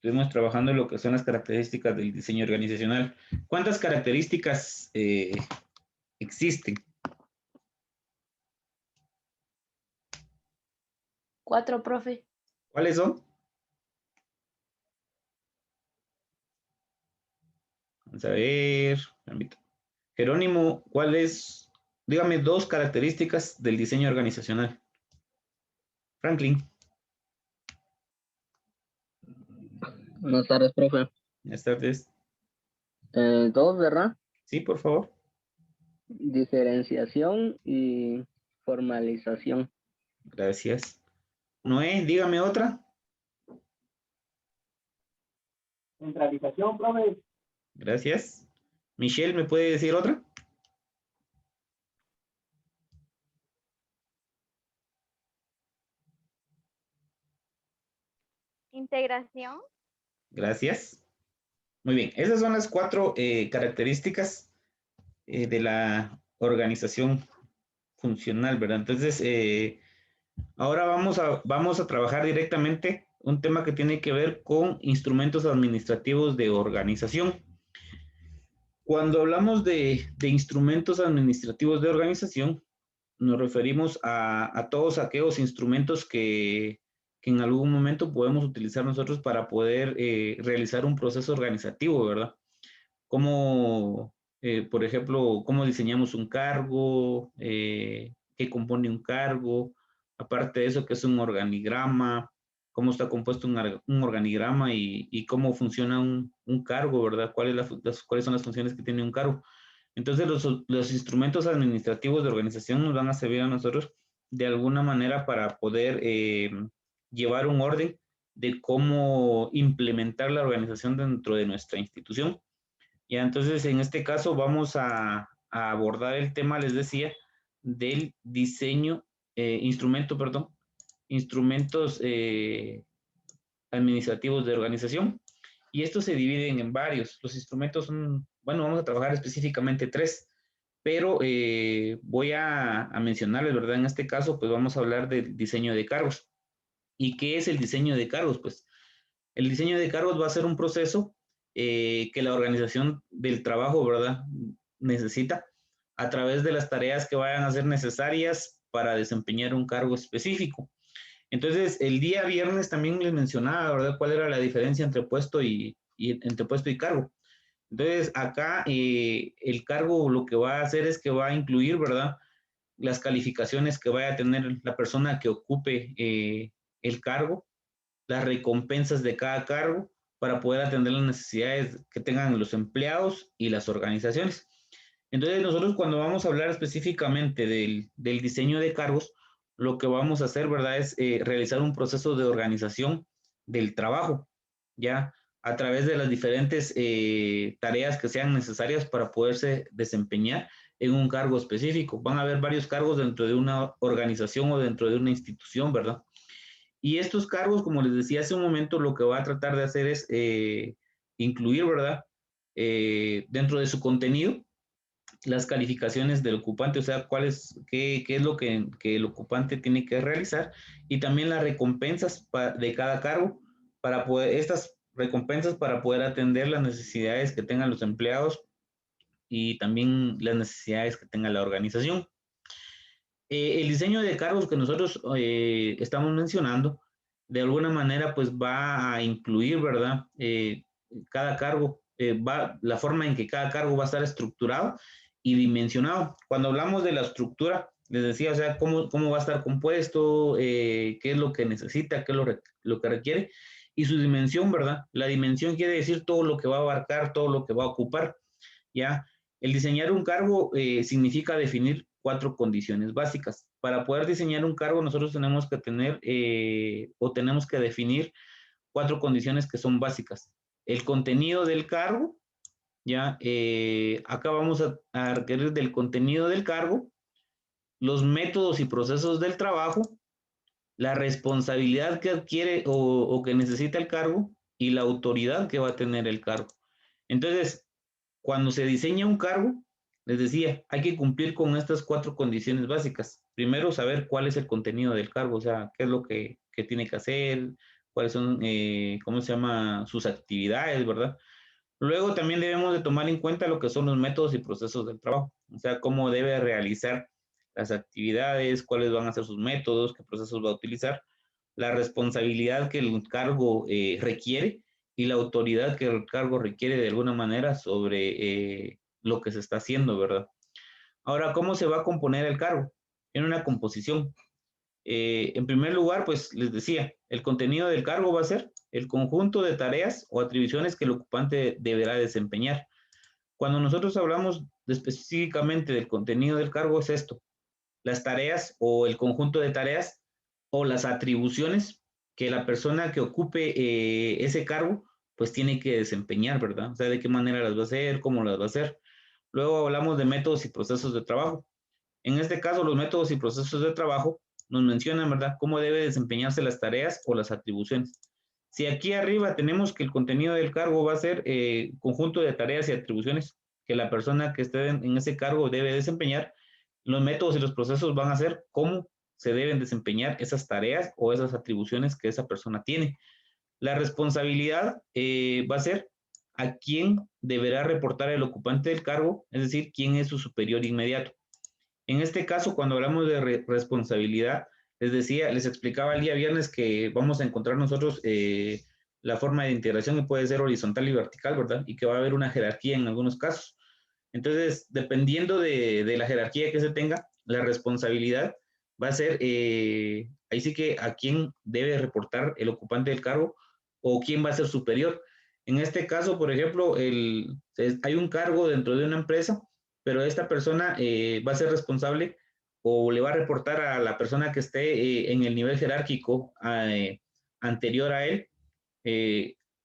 estuvimos trabajando en lo que son las características del diseño organizacional. ¿Cuántas características existen? 4, profe. ¿Cuáles son? Vamos a ver. Jerónimo, ¿cuáles? Dígame 2 características del diseño organizacional. Franklin. Buenas tardes, profe. Buenas tardes. 2, ¿verdad? Sí, por favor. Diferenciación y formalización. Gracias. Noé, dígame otra. Centralización, profe. Gracias. Michelle, ¿me puede decir otra? Integración. Gracias. Muy bien, esas son las 4 características de la organización funcional, ¿verdad? Entonces, ahora vamos a trabajar directamente un tema que tiene que ver con instrumentos administrativos de organización. Cuando hablamos de instrumentos administrativos de organización, nos referimos a todos aquellos instrumentos que en algún momento podemos utilizar nosotros para poder realizar un proceso organizativo, ¿verdad? Como, por ejemplo, cómo diseñamos un cargo, qué compone un cargo, aparte de eso, qué es un organigrama, cómo está compuesto un organigrama y cómo funciona un cargo, ¿verdad? ¿Cuáles son las funciones que tiene un cargo? Entonces, los instrumentos administrativos de organización nos van a servir a nosotros de alguna manera para poder llevar un orden de cómo implementar la organización dentro de nuestra institución. Ya, entonces, en este caso vamos a abordar el tema, les decía, del diseño, instrumentos administrativos de organización. Y estos se dividen en varios. Los instrumentos son, bueno, vamos a trabajar específicamente 3, pero voy a mencionarles, ¿verdad? En este caso, pues vamos a hablar del diseño de cargos. ¿Y qué es el diseño de cargos? Pues el diseño de cargos va a ser un proceso que la organización del trabajo, ¿verdad? Necesita a través de las tareas que vayan a ser necesarias para desempeñar un cargo específico. Entonces, el día viernes también les mencionaba, ¿verdad? ¿Cuál era la diferencia entre puesto entre puesto y cargo? Entonces, acá el cargo lo que va a hacer es que va a incluir, ¿verdad? Las calificaciones que vaya a tener la persona que ocupe el cargo, las recompensas de cada cargo para poder atender las necesidades que tengan los empleados y las organizaciones. Entonces, nosotros cuando vamos a hablar específicamente del diseño de cargos, lo que vamos a hacer, ¿verdad? Es realizar un proceso de organización del trabajo, ¿ya? A través de las diferentes tareas que sean necesarias para poderse desempeñar en un cargo específico. Van a haber varios cargos dentro de una organización o dentro de una institución, ¿verdad? Y estos cargos, como les decía hace un momento, lo que va a tratar de hacer es incluir, ¿verdad? Dentro de su contenido, las calificaciones del ocupante, o sea, qué es lo que el ocupante tiene que realizar y también las recompensas de cada cargo para poder, estas recompensas para poder atender las necesidades que tengan los empleados y también las necesidades que tenga la organización. El diseño de cargos que nosotros estamos mencionando, de alguna manera, pues va a incluir, ¿verdad? Cada cargo, la forma en que cada cargo va a estar estructurado y dimensionado. Cuando hablamos de la estructura, les decía, o sea, cómo va a estar compuesto, qué es lo que necesita, qué es lo que requiere, y su dimensión, ¿verdad? La dimensión quiere decir todo lo que va a abarcar, todo lo que va a ocupar, ¿ya? El diseñar un cargo significa definir 4 condiciones básicas. Para poder diseñar un cargo, nosotros tenemos que tener tenemos que definir 4 condiciones que son básicas. El contenido del cargo, ya, acá vamos a requerir del contenido del cargo, los métodos y procesos del trabajo, la responsabilidad que adquiere o que necesita el cargo y la autoridad que va a tener el cargo. Entonces, cuando se diseña un cargo, les decía, hay que cumplir con estas 4 condiciones básicas. Primero, saber cuál es el contenido del cargo, o sea, qué es lo que tiene que hacer, cuáles son, ¿cómo se llama? Sus actividades, ¿verdad? Luego también debemos de tomar en cuenta lo que son los métodos y procesos del trabajo, o sea, cómo debe realizar las actividades, cuáles van a ser sus métodos, qué procesos va a utilizar, la responsabilidad que el cargo requiere y la autoridad que el cargo requiere de alguna manera sobre lo que se está haciendo, ¿verdad? Ahora, ¿cómo se va a componer el cargo? En una composición. En primer lugar, pues les decía, el contenido del cargo va a ser el conjunto de tareas o atribuciones que el ocupante deberá desempeñar. Cuando nosotros hablamos específicamente del contenido del cargo es esto, las tareas o el conjunto de tareas o las atribuciones que la persona que ocupe ese cargo pues tiene que desempeñar, ¿verdad? O sea, de qué manera las va a hacer, cómo las va a hacer. Luego hablamos de métodos y procesos de trabajo. En este caso, los métodos y procesos de trabajo nos mencionan, ¿verdad?, cómo debe desempeñarse las tareas o las atribuciones. Si aquí arriba tenemos que el contenido del cargo va a ser conjunto de tareas y atribuciones que la persona que esté en ese cargo debe desempeñar, los métodos y los procesos van a ser cómo se deben desempeñar esas tareas o esas atribuciones que esa persona tiene. La responsabilidad va a ser a quién deberá reportar el ocupante del cargo, es decir, quién es su superior inmediato. En este caso, cuando hablamos de responsabilidad, les decía, les explicaba el día viernes que vamos a encontrar nosotros la forma de integración que puede ser horizontal y vertical, ¿verdad? Y que va a haber una jerarquía en algunos casos. Entonces, dependiendo de la jerarquía que se tenga, la responsabilidad va a ser, ahí sí que a quién debe reportar el ocupante del cargo o quién va a ser superior. En este caso, por ejemplo, hay un cargo dentro de una empresa, pero esta persona va a ser responsable o le va a reportar a la persona que esté en el nivel jerárquico anterior a él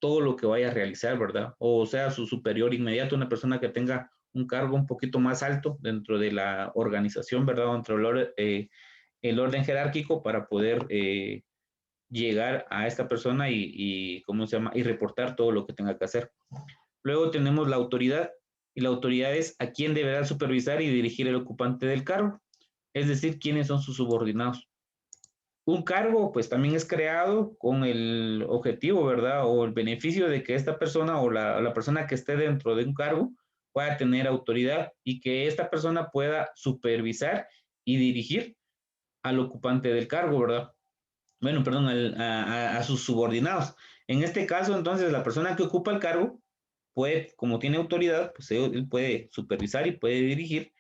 todo lo que vaya a realizar, ¿verdad? O sea, su superior inmediato, una persona que tenga un cargo un poquito más alto dentro de la organización, ¿verdad? Dentro del el orden jerárquico para poder llegar a esta persona y, ¿cómo se llama? Y reportar todo lo que tenga que hacer. Luego tenemos la autoridad, y la autoridad es a quién deberá supervisar y dirigir el ocupante del cargo, es decir, quiénes son sus subordinados. Un cargo, pues también es creado con el objetivo, ¿verdad? O el beneficio de que esta persona o la persona que esté dentro de un cargo pueda tener autoridad y que esta persona pueda supervisar y dirigir al ocupante del cargo, ¿verdad? Bueno, perdón, a sus subordinados. En este caso, entonces, la persona que ocupa el cargo puede, como tiene autoridad, pues él puede supervisar y puede dirigir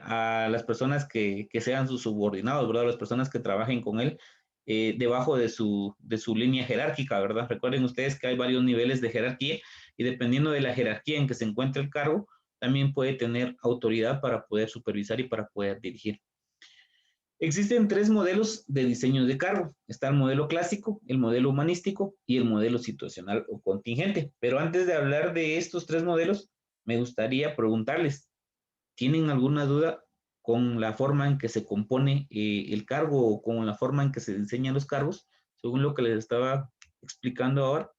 a las personas que sean sus subordinados, ¿verdad? Las personas que trabajen con él debajo de su línea jerárquica, ¿verdad? Recuerden ustedes que hay varios niveles de jerarquía y dependiendo de la jerarquía en que se encuentre el cargo, también puede tener autoridad para poder supervisar y para poder dirigir. Existen tres modelos de diseño de cargo. Está el modelo clásico, el modelo humanístico y el modelo situacional o contingente. Pero antes de hablar de estos tres modelos, me gustaría preguntarles, ¿tienen alguna duda con la forma en que se compone el cargo o con la forma en que se diseñan los cargos, según lo que les estaba explicando ahora?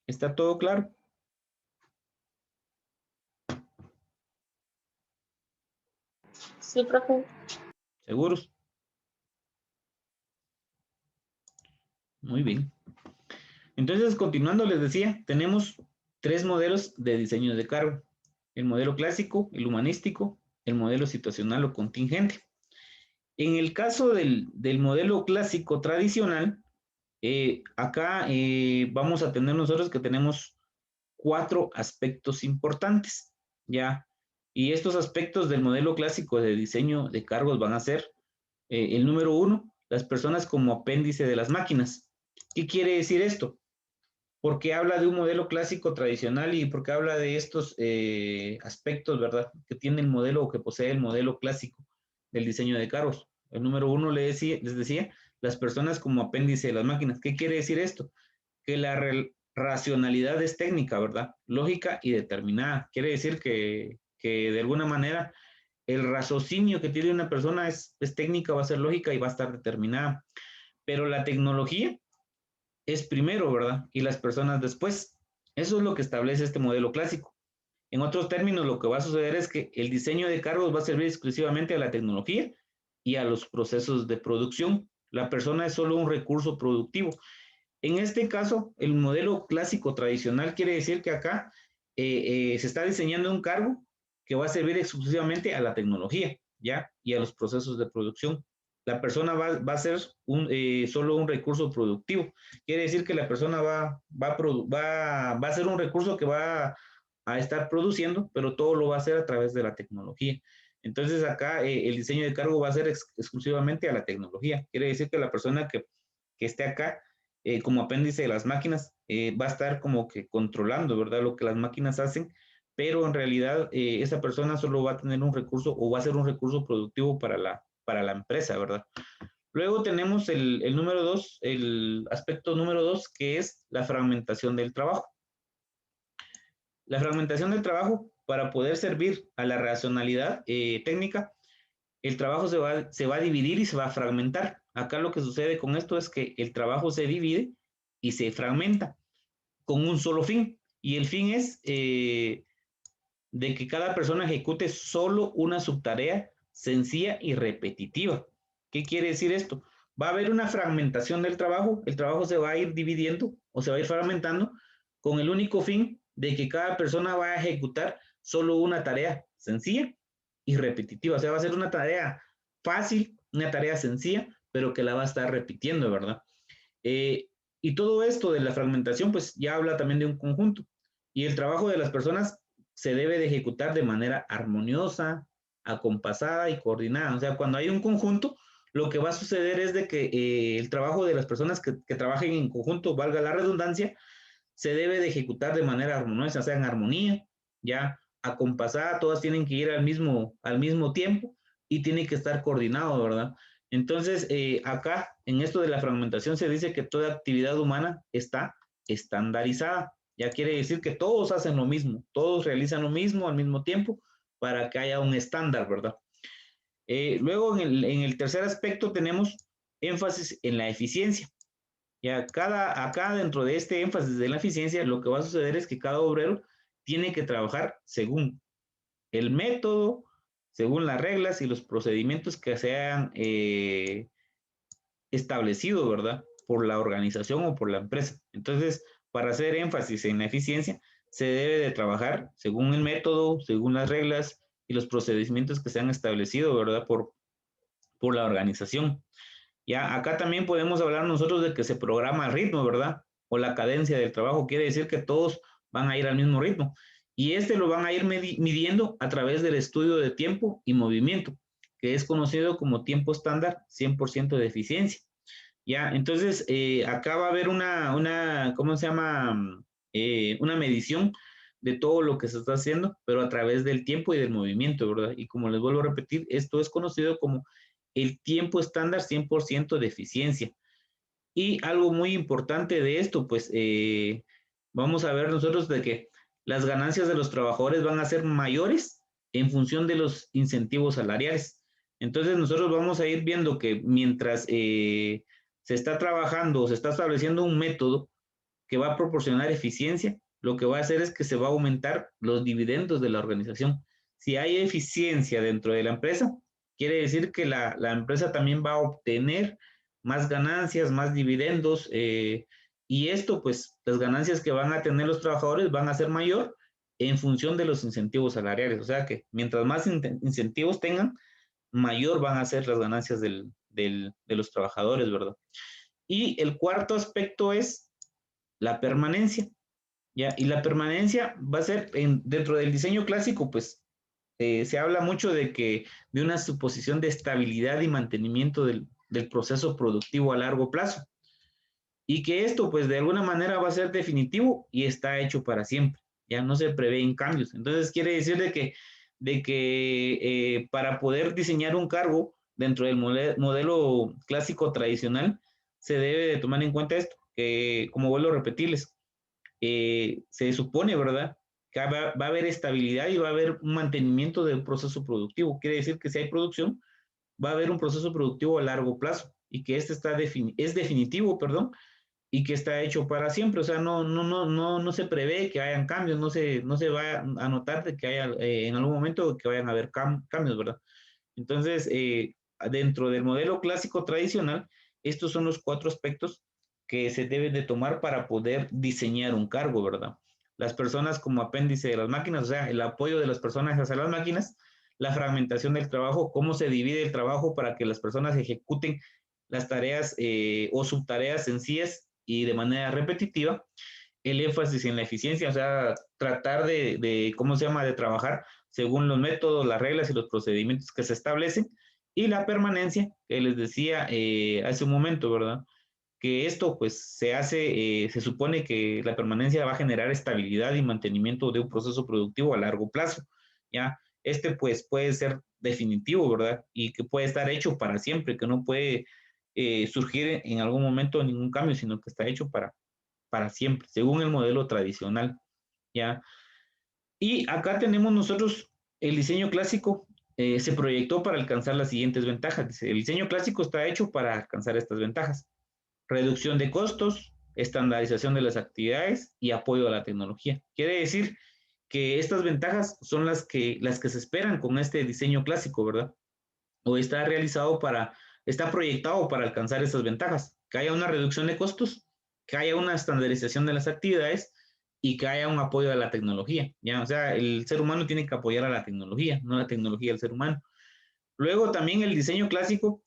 ¿Está todo claro? Sí, profe. ¿Seguros? Muy bien. Entonces, continuando, les decía, tenemos tres modelos de diseño de cargo. El modelo clásico, el humanístico, el modelo situacional o contingente. En el caso del modelo clásico tradicional, acá vamos a tener nosotros que tenemos cuatro aspectos importantes, ¿ya? Y estos aspectos del modelo clásico de diseño de cargos van a ser el número uno, las personas como apéndice de las máquinas. ¿Qué quiere decir esto? Porque habla de un modelo clásico tradicional y porque habla de estos aspectos, ¿verdad? Que tiene el modelo o que posee el modelo clásico del diseño de carros. El número uno les decía, las personas como apéndice de las máquinas. ¿Qué quiere decir esto? Que la racionalidad es técnica, ¿verdad? Lógica y determinada. Quiere decir que de alguna manera el raciocinio que tiene una persona es técnica, va a ser lógica y va a estar determinada. Pero la tecnología es primero, ¿verdad? Y las personas después. Eso es lo que establece este modelo clásico. En otros términos, lo que va a suceder es que el diseño de cargos va a servir exclusivamente a la tecnología y a los procesos de producción. La persona es solo un recurso productivo. En este caso, el modelo clásico tradicional quiere decir que acá se está diseñando un cargo que va a servir exclusivamente a la tecnología, ¿ya? Y a los procesos de producción. La persona va a ser solo un recurso productivo. Quiere decir que la persona va a ser un recurso que va a estar produciendo, pero todo lo va a hacer a través de la tecnología. Entonces acá el diseño de cargo va a ser exclusivamente a la tecnología. Quiere decir que la persona que esté acá como apéndice de las máquinas va a estar como que controlando, ¿verdad? Lo que las máquinas hacen, pero en realidad esa persona solo va a tener un recurso o va a ser un recurso productivo para la empresa, ¿verdad? Luego tenemos el número 2, el aspecto número 2, que es la fragmentación del trabajo. La fragmentación del trabajo, para poder servir a la racionalidad técnica, el trabajo se va a dividir y se va a fragmentar. Acá lo que sucede con esto es que el trabajo se divide y se fragmenta con un solo fin. Y el fin es de que cada persona ejecute solo una subtarea sencilla y repetitiva. ¿Qué quiere decir esto? Va a haber una fragmentación del trabajo, el trabajo se va a ir dividiendo o se va a ir fragmentando con el único fin de que cada persona va a ejecutar solo una tarea sencilla y repetitiva. O sea, va a ser una tarea fácil, una tarea sencilla, pero que la va a estar repitiendo, ¿verdad? Y todo esto de la fragmentación, pues ya habla también de un conjunto. Y el trabajo de las personas se debe de ejecutar de manera armoniosa, acompasada y coordinada. O sea, cuando hay un conjunto, lo que va a suceder es de que el trabajo de las personas que trabajen en conjunto, valga la redundancia, se debe de ejecutar de manera armoniosa, o sea, en armonía, ya acompasada, todas tienen que ir al mismo tiempo y tiene que estar coordinado, ¿verdad? Entonces, acá, en esto de la fragmentación, se dice que toda actividad humana está estandarizada. Ya quiere decir que todos hacen lo mismo, todos realizan lo mismo al mismo tiempo para que haya un estándar, ¿verdad? Luego, en el tercer aspecto, tenemos énfasis en la eficiencia. Y acá dentro de este énfasis de la eficiencia, lo que va a suceder es que cada obrero tiene que trabajar según el método, según las reglas y los procedimientos que se hayan establecido, ¿verdad? Por la organización o por la empresa. Entonces, para hacer énfasis en la eficiencia, se debe de trabajar según el método, según las reglas y los procedimientos que se han establecido, ¿verdad? Por la organización. Ya, acá también podemos hablar nosotros de que se programa el ritmo, ¿verdad? O la cadencia del trabajo, quiere decir que todos van a ir al mismo ritmo. Y este lo van a ir midiendo a través del estudio de tiempo y movimiento, que es conocido como tiempo estándar 100% de eficiencia. Ya, entonces acá va a haber ¿cómo se llama? Una medición de todo lo que se está haciendo, pero a través del tiempo y del movimiento, ¿verdad? Y como les vuelvo a repetir, esto es conocido como el tiempo estándar 100% de eficiencia. Y algo muy importante de esto, pues vamos a ver nosotros de que las ganancias de los trabajadores van a ser mayores en función de los incentivos salariales. Entonces nosotros vamos a ir viendo que mientras se está trabajando o se está estableciendo un método que va a proporcionar eficiencia, lo que va a hacer es que se va a aumentar los dividendos de la organización. Si hay eficiencia dentro de la empresa, quiere decir que la empresa también va a obtener más ganancias, más dividendos, y esto, pues, las ganancias que van a tener los trabajadores van a ser mayor en función de los incentivos salariales. O sea que mientras más incentivos tengan, mayor van a ser las ganancias de los trabajadores, ¿verdad? Y el cuarto aspecto es la permanencia, ¿ya? Y la permanencia va a ser, dentro del diseño clásico, pues, se habla mucho de una suposición de estabilidad y mantenimiento del proceso productivo a largo plazo. Y que esto, pues, de alguna manera va a ser definitivo y está hecho para siempre. Ya no se prevén cambios. Entonces, quiere decir de que para poder diseñar un cargo dentro del modelo clásico tradicional, se debe de tomar en cuenta esto, que, como vuelvo a repetirles, se supone, ¿verdad?, que va a haber estabilidad y va a haber un mantenimiento del proceso productivo. Quiere decir que si hay producción, va a haber un proceso productivo a largo plazo y que este es definitivo, perdón, y que está hecho para siempre. O sea, no se prevé que hayan cambios, no se va a notar de que haya en algún momento que vayan a haber cambios, ¿verdad? Entonces, dentro del modelo clásico tradicional, estos son los 4 aspectos que se deben de tomar para poder diseñar un cargo, ¿verdad? Las personas como apéndice de las máquinas, o sea, el apoyo de las personas hacia las máquinas, la fragmentación del trabajo, cómo se divide el trabajo para que las personas ejecuten las tareas o subtareas sencillas y de manera repetitiva, el énfasis en la eficiencia, o sea, tratar ¿cómo se llama?, de trabajar según los métodos, las reglas y los procedimientos que se establecen, y la permanencia, que les decía hace un momento, ¿verdad? Que esto pues se hace, se supone que la permanencia va a generar estabilidad y mantenimiento de un proceso productivo a largo plazo, ¿ya? Este pues puede ser definitivo, ¿verdad? Y que puede estar hecho para siempre, que no puede surgir en algún momento ningún cambio, sino que está hecho para siempre, según el modelo tradicional, ¿ya? Y acá tenemos nosotros el diseño clásico, se proyectó para alcanzar las siguientes ventajas. Dice, el diseño clásico está hecho para alcanzar estas ventajas: reducción de costos, estandarización de las actividades y apoyo a la tecnología. Quiere decir que estas ventajas son las que se esperan con este diseño clásico, ¿verdad? O está proyectado para alcanzar estas ventajas: que haya una reducción de costos, que haya una estandarización de las actividades y que haya un apoyo a la tecnología, ¿ya? O sea, el ser humano tiene que apoyar a la tecnología, no la tecnología al ser humano. Luego también el diseño clásico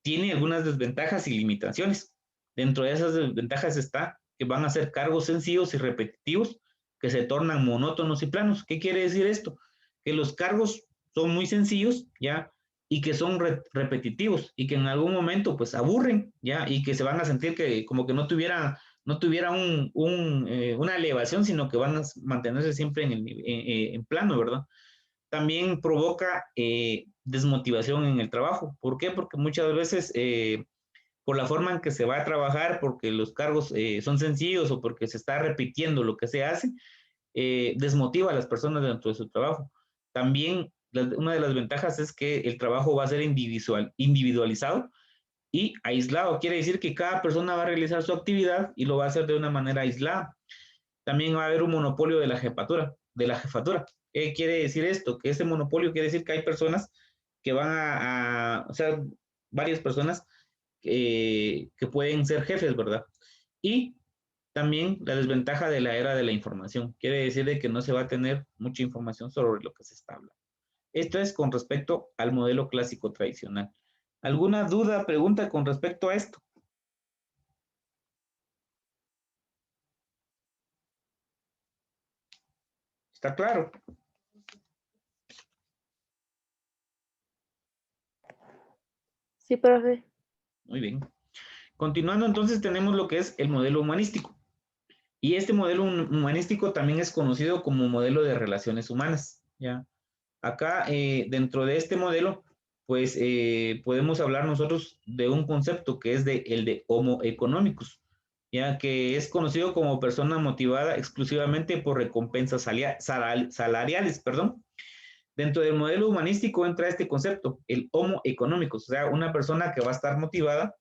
tiene algunas desventajas y limitaciones. Dentro de esas desventajas está que van a ser cargos sencillos y repetitivos que se tornan monótonos y planos. ¿Qué quiere decir esto? Que los cargos son muy sencillos, ¿ya? Y que son repetitivos y que en algún momento pues aburren, ¿ya? Y que se van a sentir que como que no tuviera una elevación, sino que van a mantenerse siempre en plano, ¿verdad? También provoca desmotivación en el trabajo. ¿Por qué? Porque muchas veces por la forma en que se va a trabajar, porque los cargos son sencillos o porque se está repitiendo lo que se hace, desmotiva a las personas dentro de su trabajo. También una de las ventajas es que el trabajo va a ser individualizado y aislado. Quiere decir que cada persona va a realizar su actividad y lo va a hacer de una manera aislada. También va a haber un monopolio de la jefatura. ¿Qué quiere decir esto? Que ese monopolio quiere decir que hay personas que van o sea, varias personas que pueden ser jefes, ¿verdad? Y también la desventaja de la era de la información. Quiere decir de que no se va a tener mucha información sobre lo que se está hablando. Esto es con respecto al modelo clásico tradicional. ¿Alguna duda, pregunta con respecto a esto? ¿Está claro? Sí, profe. Muy bien. Continuando, entonces tenemos lo que es el modelo humanístico. Y este modelo humanístico también es conocido como modelo de relaciones humanas, ¿ya? Acá, dentro de este modelo, pues podemos hablar nosotros de un concepto que es el de Homo economicus, ya que es conocido como persona motivada exclusivamente por recompensas salariales, perdón. Dentro del modelo humanístico entra este concepto, el Homo economicus, o sea, una persona que va a estar motivada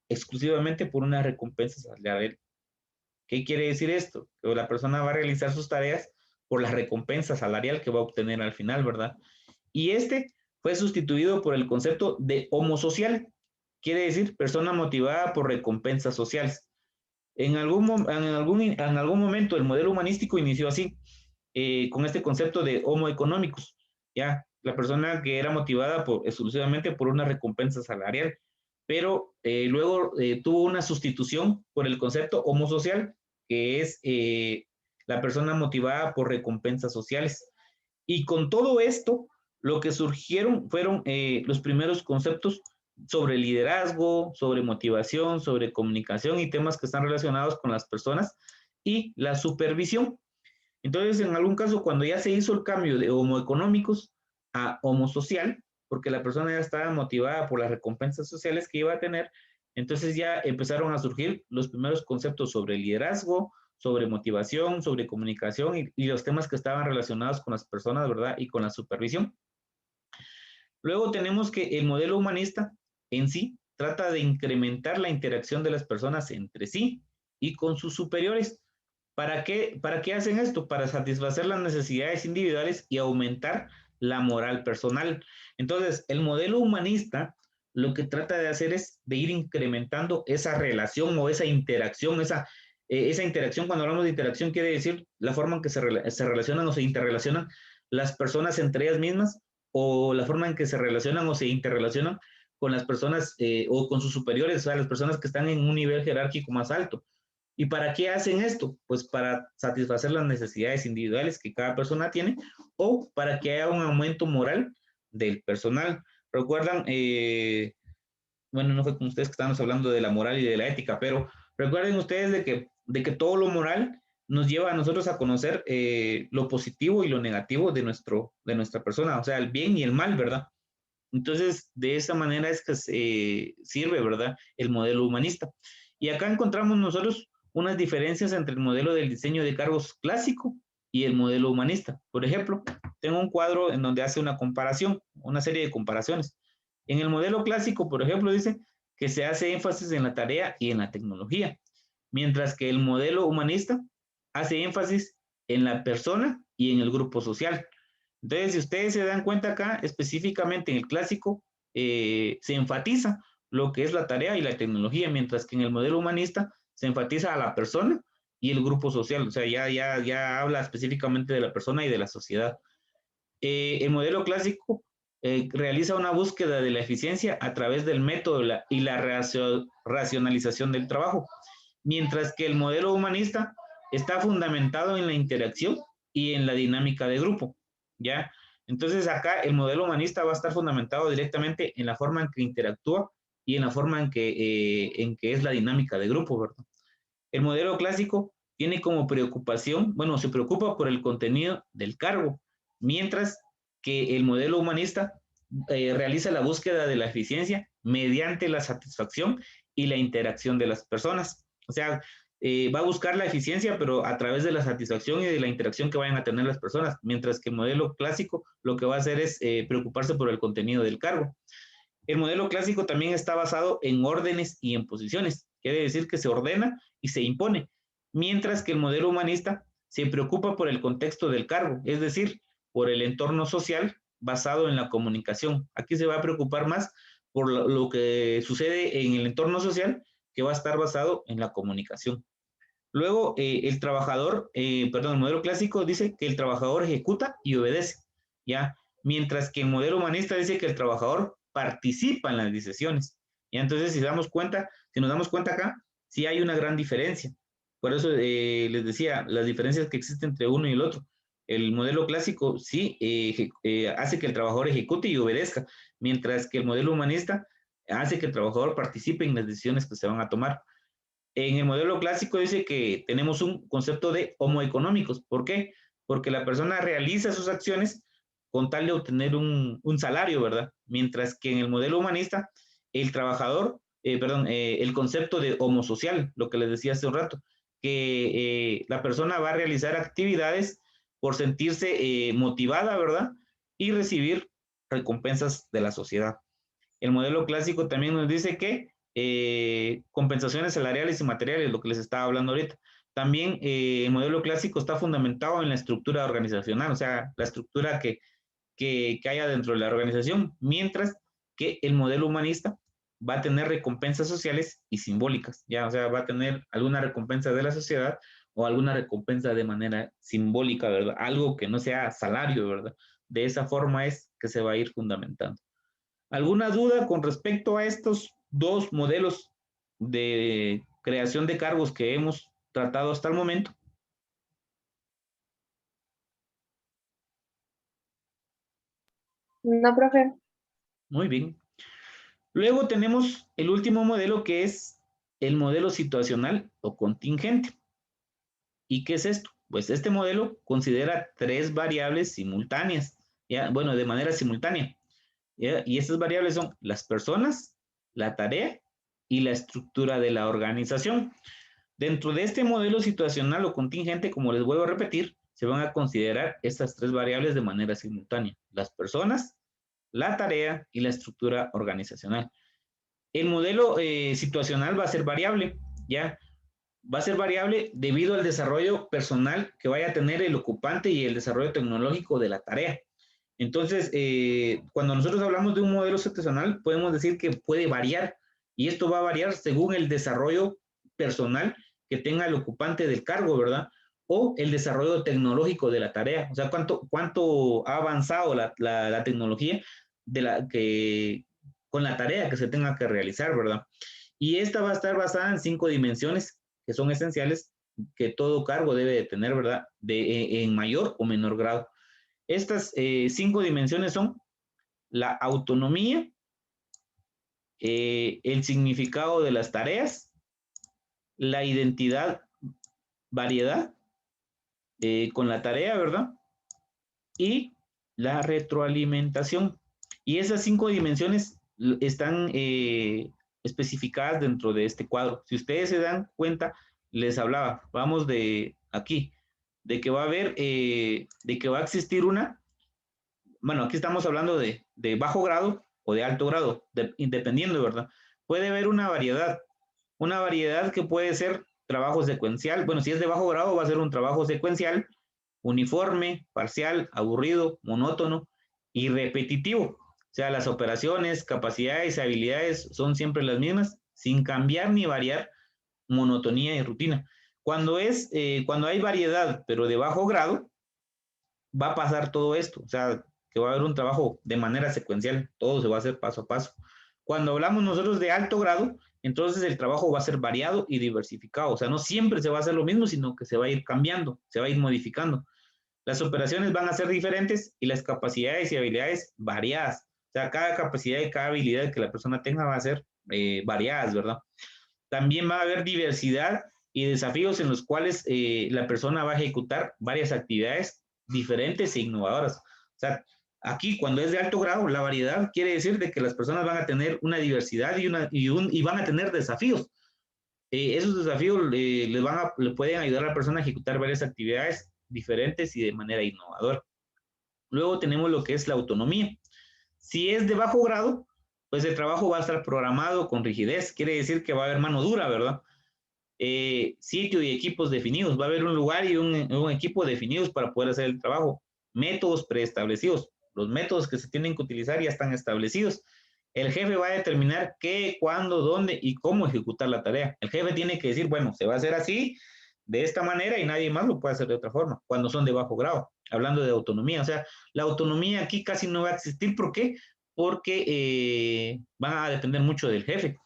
exclusivamente por una recompensa salarial. ¿Qué quiere decir esto? Que la persona va a realizar sus tareas por la recompensa salarial que va a obtener al final, ¿verdad? Y este fue sustituido por el concepto de homo social. Quiere decir persona motivada por recompensas sociales. En algún momento el modelo humanístico inició así, con este concepto de homo economicus, ¿ya? La persona que era motivada exclusivamente por una recompensa salarial, pero luego tuvo una sustitución por el concepto homo social, que es la persona motivada por recompensas sociales. Y con todo esto, lo que surgieron fueron los primeros conceptos sobre liderazgo, sobre motivación, sobre comunicación y temas que están relacionados con las personas y la supervisión. Entonces, en algún caso, cuando ya se hizo el cambio de homo económicos a homo social, porque la persona ya estaba motivada por las recompensas sociales que iba a tener, entonces ya empezaron a surgir los primeros conceptos sobre liderazgo, sobre motivación, sobre comunicación y los temas que estaban relacionados con las personas, ¿verdad? Y con la supervisión. Luego tenemos que el modelo humanista en sí trata de incrementar la interacción de las personas entre sí y con sus superiores. ¿Para qué hacen esto? Para satisfacer las necesidades individuales y aumentar la moral personal. Entonces, el modelo humanista lo que trata de hacer es de ir incrementando esa relación o esa interacción, esa interacción. Cuando hablamos de interacción quiere decir la forma en que se relacionan o se interrelacionan las personas entre ellas mismas, o la forma en que se relacionan o se interrelacionan con las personas o con sus superiores, o sea, las personas que están en un nivel jerárquico más alto. ¿Y para qué hacen esto? Pues para satisfacer las necesidades individuales que cada persona tiene, o para que haya un aumento moral del personal. ¿Recuerdan? Bueno, no fue con ustedes que estábamos hablando de la moral y de la ética, pero recuerden ustedes de que todo lo moral nos lleva a nosotros a conocer lo positivo y lo negativo de nuestra persona, o sea, el bien y el mal, ¿verdad? Entonces, de esa manera es que se sirve, ¿verdad? El modelo humanista. Y acá encontramos nosotros unas diferencias entre el modelo del diseño de cargos clásico y el modelo humanista. Por ejemplo, tengo un cuadro en donde hace una comparación, una serie de comparaciones. En el modelo clásico, por ejemplo, dice que se hace énfasis en la tarea y en la tecnología, mientras que el modelo humanista hace énfasis en la persona y en el grupo social. Entonces, si ustedes se dan cuenta acá, específicamente en el clásico, se enfatiza lo que es la tarea y la tecnología, mientras que en el modelo humanista se enfatiza a la persona y el grupo social, o sea, ya habla específicamente de la persona y de la sociedad. El modelo clásico realiza una búsqueda de la eficiencia a través del método y la racionalización del trabajo, mientras que el modelo humanista está fundamentado en la interacción y en la dinámica de grupo, ¿ya? Entonces acá el modelo humanista va a estar fundamentado directamente en la forma en que interactúa y en la forma en que es la dinámica de grupo, ¿verdad? El modelo clásico tiene como preocupación, bueno, se preocupa por el contenido del cargo, mientras que el modelo humanista realiza la búsqueda de la eficiencia mediante la satisfacción y la interacción de las personas. O sea, va a buscar la eficiencia, pero a través de la satisfacción y de la interacción que vayan a tener las personas, mientras que el modelo clásico lo que va a hacer es preocuparse por el contenido del cargo. El modelo clásico también está basado en órdenes y en posiciones, quiere decir que se ordena y se impone, mientras que el modelo humanista se preocupa por el contexto del cargo, es decir, por el entorno social basado en la comunicación. Aquí se va a preocupar más por lo que sucede en el entorno social, que va a estar basado en la comunicación. Luego, el modelo clásico dice que el trabajador ejecuta y obedece, ¿ya? Mientras que el modelo humanista dice que el trabajador participa en las decisiones. Y entonces, si nos damos cuenta acá, sí hay una gran diferencia. Por eso les decía, las diferencias que existen entre uno y el otro. El modelo clásico sí hace que el trabajador ejecute y obedezca, mientras que el modelo humanista hace que el trabajador participe en las decisiones que se van a tomar. En el modelo clásico dice que tenemos un concepto de homo económicos. ¿Por qué? Porque la persona realiza sus acciones con tal de obtener un salario, ¿verdad? Mientras que en el modelo humanista, el trabajador, el concepto de homo social, lo que les decía hace un rato, que la persona va a realizar actividades por sentirse motivada, ¿verdad? Y recibir recompensas de la sociedad. El modelo clásico también nos dice que compensaciones salariales y materiales, lo que les estaba hablando ahorita. También el modelo clásico está fundamentado en la estructura organizacional, o sea, la estructura que haya dentro de la organización, mientras que el modelo humanista va a tener recompensas sociales y simbólicas, ya, o sea, va a tener alguna recompensa de la sociedad o alguna recompensa de manera simbólica, ¿verdad? Algo que no sea salario, ¿verdad? De esa forma es que se va a ir fundamentando. ¿Alguna duda con respecto a estos dos modelos de creación de cargos que hemos tratado hasta el momento? No, profe. Muy bien. Luego tenemos el último modelo, que es el modelo situacional o contingente. ¿Y qué es esto? Pues este modelo considera tres variables simultáneas, ¿ya? Bueno, de manera simultánea, ¿ya? Y estas variables son las personas, la tarea y la estructura de la organización. Dentro de este modelo situacional o contingente, como les vuelvo a repetir, se van a considerar estas tres variables de manera simultánea: las personas, la tarea y la estructura organizacional. El modelo situacional va a ser variable, ¿ya? va a ser variable debido al desarrollo personal que vaya a tener el ocupante y el desarrollo tecnológico de la tarea. Entonces, cuando nosotros hablamos de un modelo situacional, podemos decir que puede variar, y esto va a variar según el desarrollo personal que tenga el ocupante del cargo, ¿verdad? O el desarrollo tecnológico de la tarea. O sea, cuánto ha avanzado la tecnología con la tarea que se tenga que realizar, ¿verdad? Y esta va a estar basada en 5 dimensiones que son esenciales que todo cargo debe de tener, ¿verdad? En mayor o menor grado. Estas 5 dimensiones son la autonomía, el significado de las tareas, la identidad, variedad con la tarea, ¿verdad? Y la retroalimentación. Y esas 5 dimensiones están especificadas dentro de este cuadro. Si ustedes se dan cuenta, les hablaba, vamos de aquí, de que va a haber, de que va a existir bueno, aquí estamos hablando de bajo grado o de alto grado, dependiendo, ¿verdad? Puede haber una variedad que puede ser trabajo secuencial. Bueno, si es de bajo grado, va a ser un trabajo secuencial, uniforme, parcial, aburrido, monótono y repetitivo. O sea, las operaciones, capacidades y habilidades son siempre las mismas, sin cambiar ni variar monotonía y rutina. Cuando hay variedad, pero de bajo grado, va a pasar todo esto. O sea, que va a haber un trabajo de manera secuencial, todo se va a hacer paso a paso. Cuando hablamos nosotros de alto grado, entonces el trabajo va a ser variado y diversificado. O sea, no siempre se va a hacer lo mismo, sino que se va a ir cambiando, se va a ir modificando. Las operaciones van a ser diferentes y las capacidades y habilidades variadas. O sea, cada capacidad y cada habilidad que la persona tenga va a ser variadas, ¿verdad? También va a haber diversidad y desafíos en los cuales la persona va a ejecutar varias actividades diferentes e innovadoras. O sea, aquí cuando es de alto grado, la variedad quiere decir de que las personas van a tener una diversidad y van a tener desafíos. Esos desafíos le pueden ayudar a la persona a ejecutar varias actividades diferentes y de manera innovadora. Luego tenemos lo que es la autonomía. Si es de bajo grado, pues el trabajo va a estar programado con rigidez. Quiere decir que va a haber mano dura, ¿verdad? Sitio y equipos definidos. Va a haber un lugar y un equipo definidos para poder hacer el trabajo. Métodos preestablecidos. Los métodos que se tienen que utilizar ya están establecidos. El jefe va a determinar qué, cuándo, dónde y cómo ejecutar la tarea. El jefe tiene que decir, bueno, se va a hacer así, de esta manera y nadie más lo puede hacer de otra forma, cuando son de bajo grado, hablando de autonomía. O sea, la autonomía aquí casi no va a existir. ¿Por qué? Porque van a depender mucho del jefe.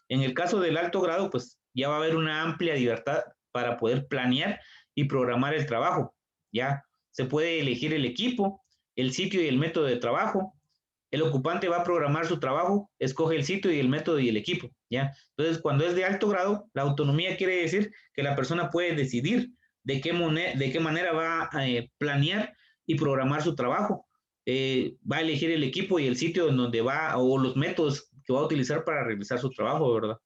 En el caso del alto grado, pues ya va a haber una amplia libertad para poder planear y programar el trabajo. Ya se puede elegir el equipo, el sitio y el método de trabajo. El ocupante va a programar su trabajo, escoge el sitio y el método y el equipo, ¿ya? Entonces, cuando es de alto grado, la autonomía quiere decir que la persona puede decidir de qué manera va a planear y programar su trabajo. Va a elegir el equipo y el sitio en donde va, o los métodos que va a utilizar para realizar su trabajo, ¿verdad?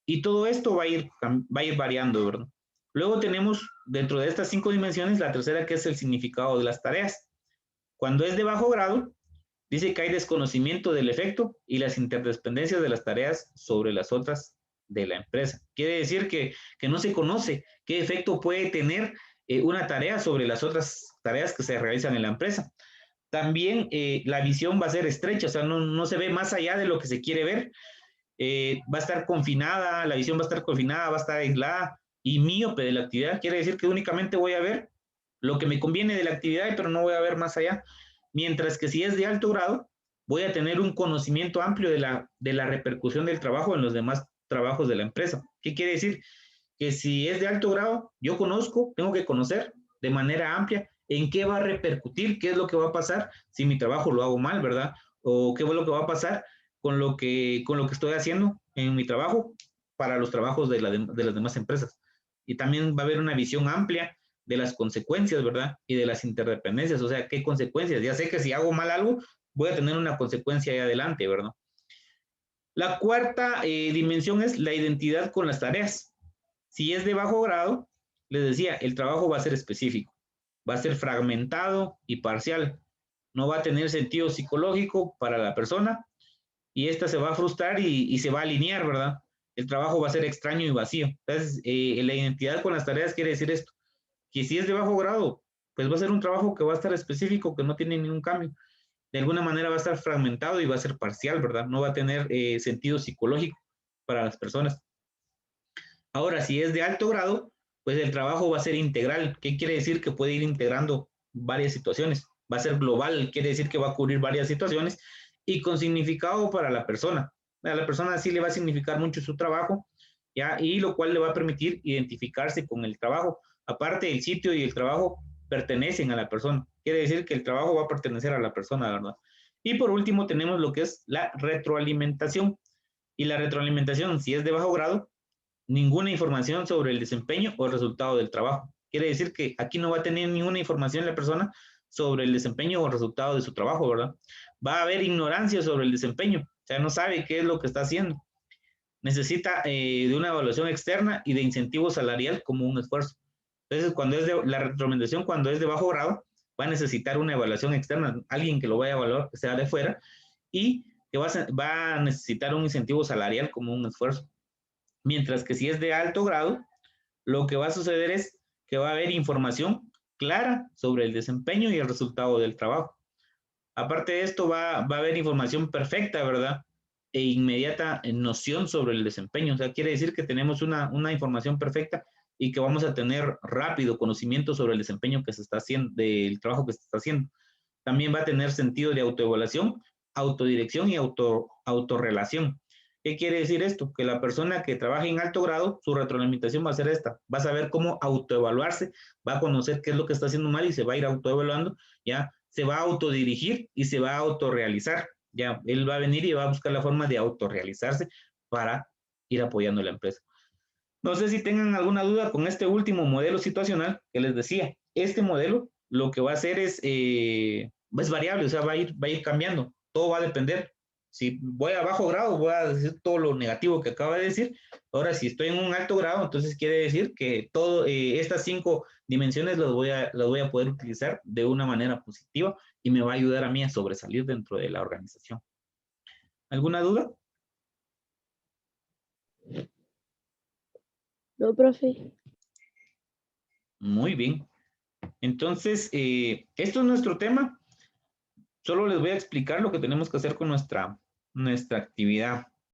Y todo esto va a ir variando, ¿verdad? Luego tenemos, dentro de estas 5 dimensiones, la tercera, que es el significado de las tareas. Cuando es de bajo grado, dice que hay desconocimiento del efecto y las interdependencias de las tareas sobre las otras de la empresa. Quiere decir que no se conoce qué efecto puede tener una tarea sobre las otras tareas que se realizan en la empresa. También la visión va a ser estrecha, o sea, no se ve más allá de lo que se quiere ver. Va a estar confinada, la visión va a estar confinada, va a estar aislada y míope de la actividad. Quiere decir que únicamente voy a ver lo que me conviene de la actividad, pero no voy a ver más allá. Mientras que si es de alto grado, voy a tener un conocimiento amplio de la repercusión del trabajo en los demás trabajos de la empresa. ¿Qué quiere decir? Que si es de alto grado, yo tengo que conocer de manera amplia en qué va a repercutir, qué es lo que va a pasar si mi trabajo lo hago mal, ¿verdad? O qué es lo que va a pasar con lo que estoy haciendo en mi trabajo para los trabajos de las demás empresas. Y también va a haber una visión amplia de las consecuencias, ¿verdad? Y de las interdependencias, o sea, ¿qué consecuencias? Ya sé que si hago mal algo, voy a tener una consecuencia ahí adelante, ¿verdad? La cuarta dimensión es la identidad con las tareas. Si es de bajo grado, les decía, el trabajo va a ser específico, va a ser fragmentado y parcial, no va a tener sentido psicológico para la persona y esta se va a frustrar y se va a alinear, ¿verdad? el trabajo va a ser extraño y vacío. Entonces, la identidad con las tareas quiere decir esto, que si es de bajo grado, pues va a ser un trabajo que va a estar específico, que no tiene ningún cambio. De alguna manera va a estar fragmentado y va a ser parcial, ¿verdad? No va a tener sentido psicológico para las personas. Ahora, si es de alto grado, pues el trabajo va a ser integral. ¿Qué quiere decir? Que puede ir integrando varias situaciones. Va a ser global, quiere decir que va a cubrir varias situaciones y con significado para la persona. A la persona sí le va a significar mucho su trabajo, ¿ya? Y lo cual le va a permitir identificarse con el trabajo. Aparte, el sitio y el trabajo pertenecen a la persona. Quiere decir que el trabajo va a pertenecer a la persona, ¿verdad? Y por último tenemos lo que es la retroalimentación. Y la retroalimentación, si es de bajo grado, ninguna información sobre el desempeño o el resultado del trabajo. Quiere decir que aquí no va a tener ninguna información la persona sobre el desempeño o el resultado de su trabajo, ¿verdad? Va a haber ignorancia sobre el desempeño, o sea, no sabe qué es lo que está haciendo. Necesita de una evaluación externa y de incentivo salarial como un esfuerzo. Entonces, cuando es de la retroalimentación, cuando es de bajo grado, va a necesitar una evaluación externa, alguien que lo vaya a evaluar, que sea de fuera, y que va a necesitar un incentivo salarial como un esfuerzo. Mientras que si es de alto grado, lo que va a suceder es que va a haber información clara sobre el desempeño y el resultado del trabajo. Aparte de esto, va a haber información perfecta, ¿verdad? E inmediata noción sobre el desempeño. O sea, quiere decir que tenemos una información perfecta y que vamos a tener rápido conocimiento sobre el desempeño que se está haciendo, del trabajo que se está haciendo. También va a tener sentido de autoevaluación, autodirección y autorrelación. ¿Qué quiere decir esto? Que la persona que trabaja en alto grado, su retroalimentación va a ser esta. Va a saber cómo autoevaluarse, va a conocer qué es lo que está haciendo mal y se va a ir autoevaluando, ¿ya? Se va a autodirigir y se va a autorrealizar, ¿ya? Él va a venir y va a buscar la forma de autorrealizarse para ir apoyando a la empresa. No sé si tengan alguna duda con este último modelo situacional que les decía. Este modelo lo que va a hacer es variable, o sea, va a ir cambiando. Todo va a depender. Si voy a bajo grado, voy a decir todo lo negativo que acaba de decir. Ahora, si estoy en un alto grado, entonces quiere decir que todas estas 5 dimensiones las voy a poder utilizar de una manera positiva y me va a ayudar a mí a sobresalir dentro de la organización. ¿Alguna duda? No, profe. Muy bien. Entonces, esto es nuestro tema. Solo les voy a explicar lo que tenemos que hacer con nuestra actividad.